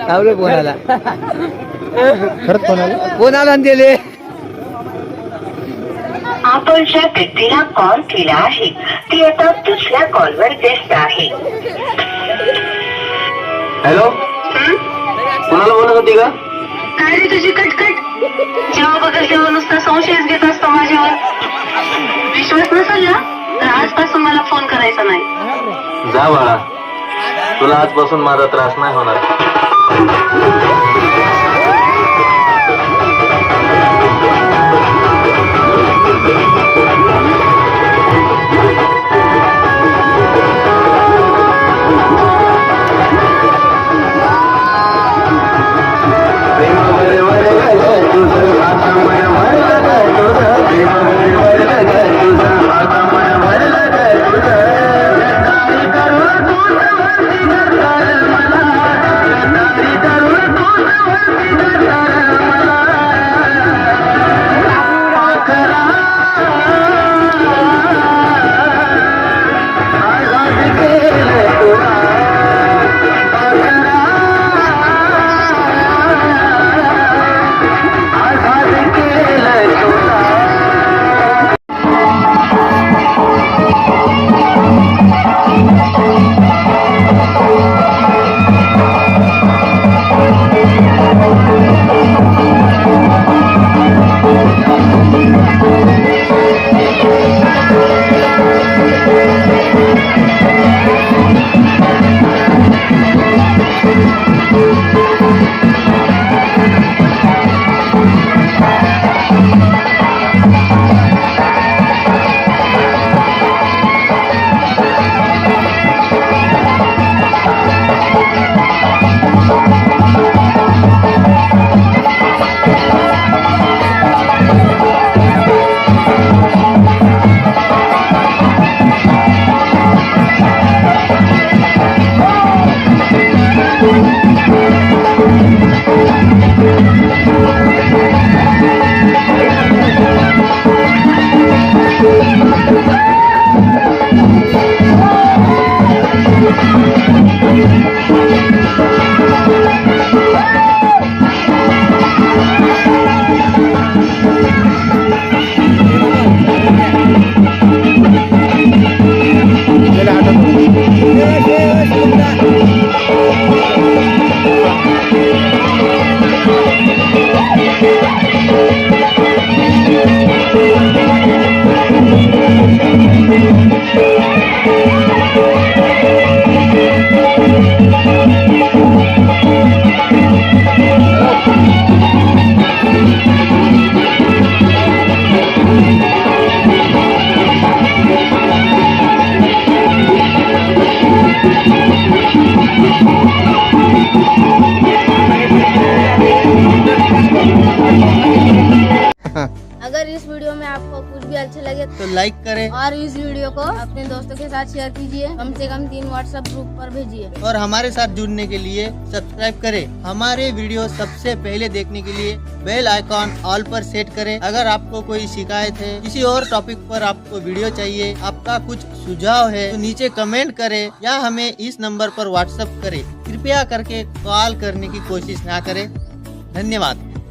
आपले कोणाला खरंच कोणाला दिले. आपण ज्या व्यक्तीला कॉल केला आहे ती आता दुसऱ्या कॉलवर व्यस्त आहे. हॅलो, कोणाला बोलत होती का? काय रे तुझी कटकट? जेव्हा बघेल तेव्हा नुसता संशयच घेत असतो माझ्यावर. विश्वास नसेल ना तर आजपासून मला फोन करायचा नाही. जा बाळा, तुला आजपासून माझा त्रास नाही होणार. अगर इस वीडियो में आपको कुछ भी अच्छा लगे तो लाइक करें और इस वीडियो को अपने दोस्तों के साथ शेयर कीजिए. कम से कम 3 व्हाट्सएप ग्रुप पर भेजिए. और हमारे साथ जुड़ने के लिए सब्सक्राइब करें. हमारे वीडियो सबसे पहले देखने के लिए बेल आइकॉन ऑल पर सेट करें. अगर आपको कोई शिकायत है, किसी और टॉपिक पर आपको वीडियो चाहिए, आपका कुछ सुझाव है तो नीचे कमेंट करें या हमें इस नंबर पर व्हाट्सएप करें. कृपया करके कॉल करने की कोशिश ना करें. धन्यवाद.